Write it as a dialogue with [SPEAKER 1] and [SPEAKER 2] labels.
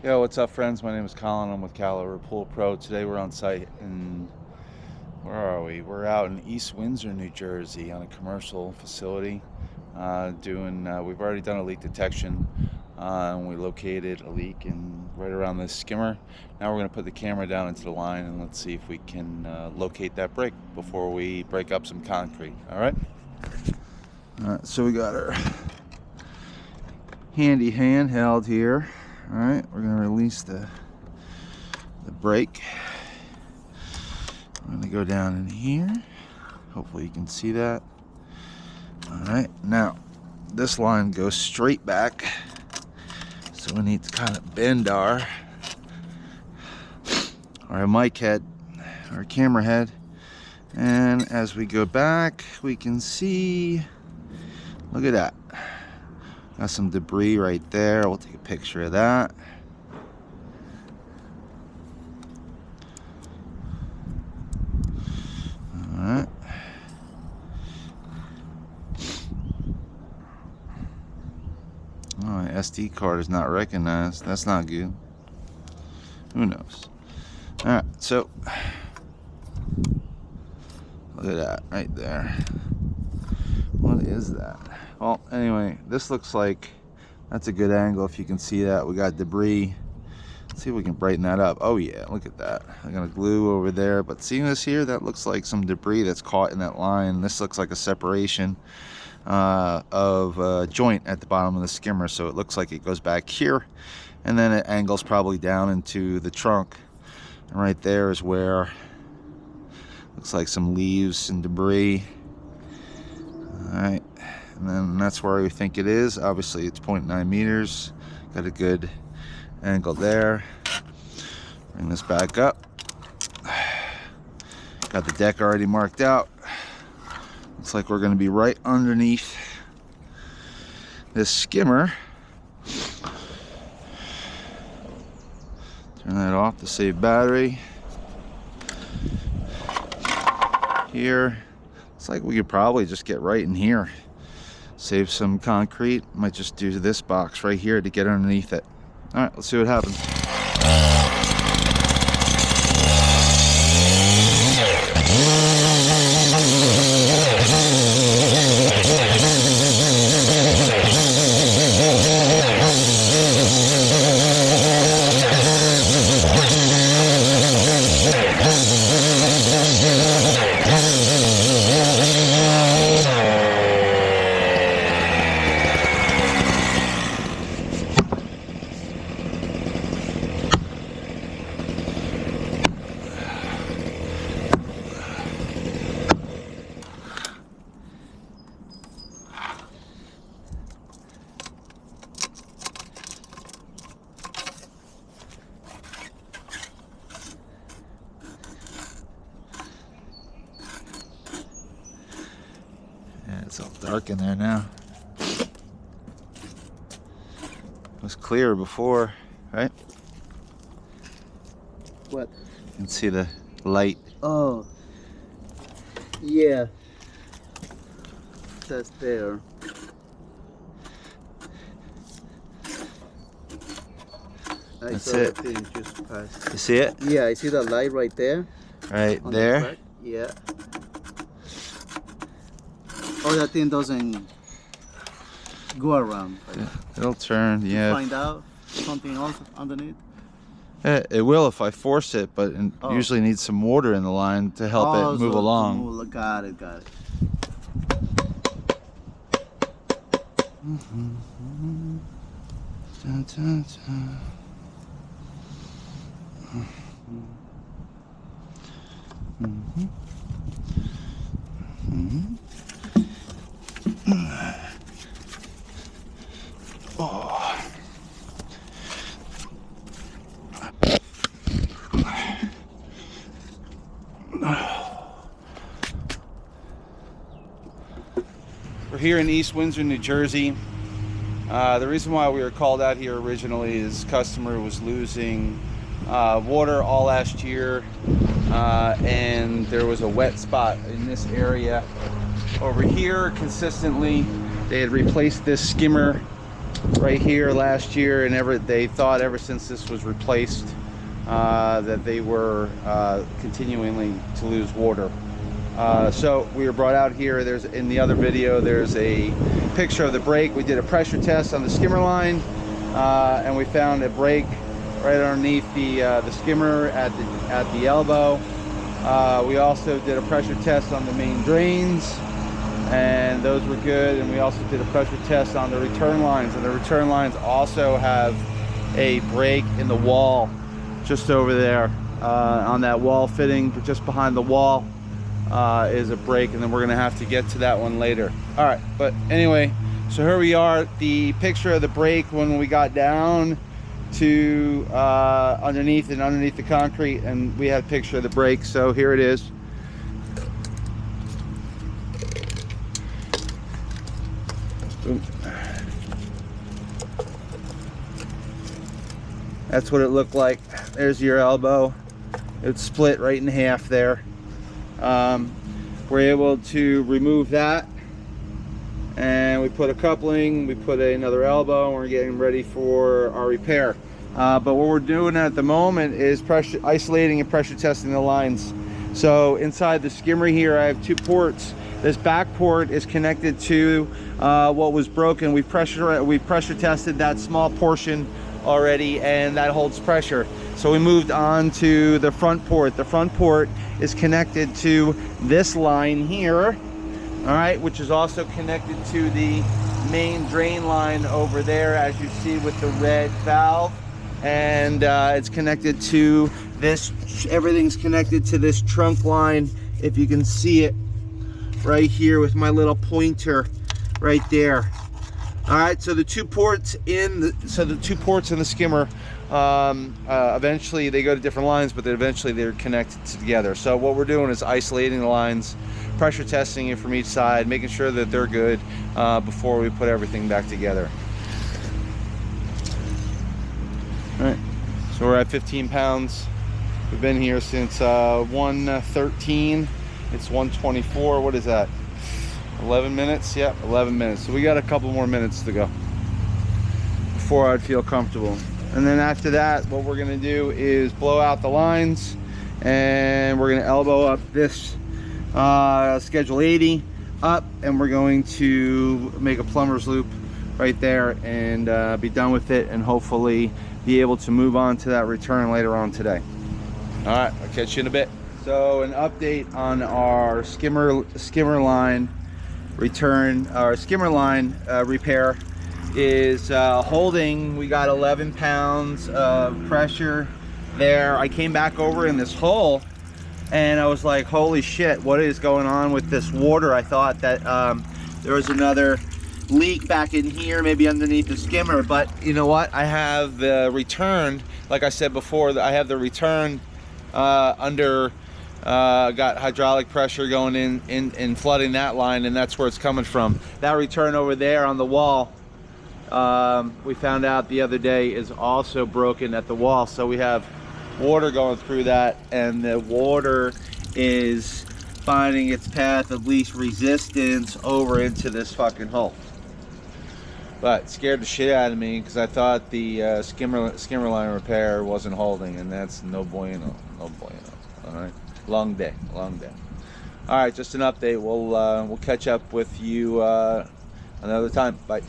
[SPEAKER 1] Yo, what's up, friends? My name is Colin. I'm with Caliber Pool Pro. Today we're on site in, where are we? We're out in East Windsor, New Jersey on a commercial facility. We've already done a leak detection, and we located a leak right around this skimmer. Now we're going to put the camera down into the line and let's see if we can locate that break before we break up some concrete. All right? All right, so we got our handy handheld here. All right, we're gonna release the brake. I'm gonna go down in here. Hopefully you can see that. All right, now this line goes straight back, so we need to kind of bend our mic head, our camera head, and as we go back, we can see. Look at that. Got some debris right there. We'll take a picture of that. All right. Oh, my SD card is not recognized. That's not good. Who knows? All right, so look at that right there. What is that? Well, anyway, this looks like that's a good angle if you can see that. We got debris. Let's see if we can brighten that up. Oh yeah, look at that. I'm gonna glue over there, but seeing this here, that looks like some debris that's caught in that line. This looks like a separation of a joint at the bottom of the skimmer, so it looks like it goes back here, and then it angles probably down into the trunk. And right there is where looks like some leaves and debris. All right. And then that's where we think it is. Obviously it's 0.9 meters. Got a good angle there. Bring this back up. Got the deck already marked out. Looks like we're going to be right underneath this skimmer. Turn that off to save battery. Here. Looks like we could probably just get right in here. Save some concrete. Might just do this box right here to get underneath it. All right, let's see what happens. Yeah, it's all dark in there now. It was clear before, right?
[SPEAKER 2] What?
[SPEAKER 1] You can see the light.
[SPEAKER 2] Oh, yeah. That's there. I
[SPEAKER 1] That's
[SPEAKER 2] saw
[SPEAKER 1] it.
[SPEAKER 2] the thing just passed.
[SPEAKER 1] You see it?
[SPEAKER 2] Yeah, I see the light right there.
[SPEAKER 1] Right
[SPEAKER 2] on
[SPEAKER 1] there.
[SPEAKER 2] The track. Yeah. Oh, that thing doesn't go around. Like,
[SPEAKER 1] It'll turn, yeah.
[SPEAKER 2] find out something else underneath.
[SPEAKER 1] It will if I force it, but it
[SPEAKER 2] Oh.
[SPEAKER 1] usually needs some water in the line to help it move
[SPEAKER 2] so
[SPEAKER 1] along.
[SPEAKER 2] got it, got it.
[SPEAKER 1] Dun, dun, dun. Oh. We're here in East Windsor, New Jersey. The reason why we were called out here originally is customer was losing water all last year, and there was a wet spot in this area over here consistently. They had replaced this skimmer right here last year, and they thought ever since this was replaced that they were continually to lose water. So we were brought out here. There's, in the other video, there's a picture of the break. We did a pressure test on the skimmer line, and we found a break right underneath the skimmer at the elbow. We also did a pressure test on the main drains, and those were good. And we also did a pressure test on the return lines, and the return lines also have a break in the wall just over there. On that wall fitting just behind the wall is a break, and then we're gonna have to get to that one later. All right, but anyway, so here we are. The picture of the break when we got down to underneath the concrete, and we had a picture of the break. So here it is. Boom. That's what it looked like. There's your elbow. It's split right in half there. We're able to remove that, and we put a coupling, we put another elbow, and we're getting ready for our repair. But what we're doing at the moment is isolating and pressure testing the lines. So inside the skimmer here, I have two ports. This back port is connected to what was broken. We pressure tested that small portion already, and that holds pressure. So we moved on to the front port. The front port is connected to this line here, all right, which is also connected to the main drain line over there, as you see with the red valve. And it's connected to this, everything's connected to this trunk line, if you can see it right here with my little pointer right there. All right, so the two ports in the skimmer, eventually they go to different lines, but eventually they're connected together. So what we're doing is isolating the lines, pressure testing it from each side, making sure that they're good before we put everything back together. All right, so we're at 15 pounds. We've been here since 1:13. It's 1:24. What is that? 11 minutes? Yep, 11 minutes. So we got a couple more minutes to go before I'd feel comfortable. And then after that, what we're gonna do is blow out the lines, and we're gonna elbow up this schedule 80 up, and we're going to make a plumber's loop right there and be done with it, and hopefully be able to move on to that return later on today. All right, I'll catch you in a bit. So an update on our skimmer line return, our skimmer line repair is holding. We got 11 pounds of pressure there. I came back over in this hole, and I was like, holy shit, what is going on with this water? I thought that there was another leak back in here, maybe underneath the skimmer, but you know what? I have the return, like I said before, I have the return under got hydraulic pressure going in and flooding that line, and that's where it's coming from. That return over there on the wall, we found out the other day, is also broken at the wall. So we have water going through that, and the water is finding its path of least resistance over into this fucking hole. But it scared the shit out of me, because I thought the skimmer line repair wasn't holding, and that's no bueno, no bueno. All right, long day, long day. All right, just an update. We'll catch up with you another time. Bye.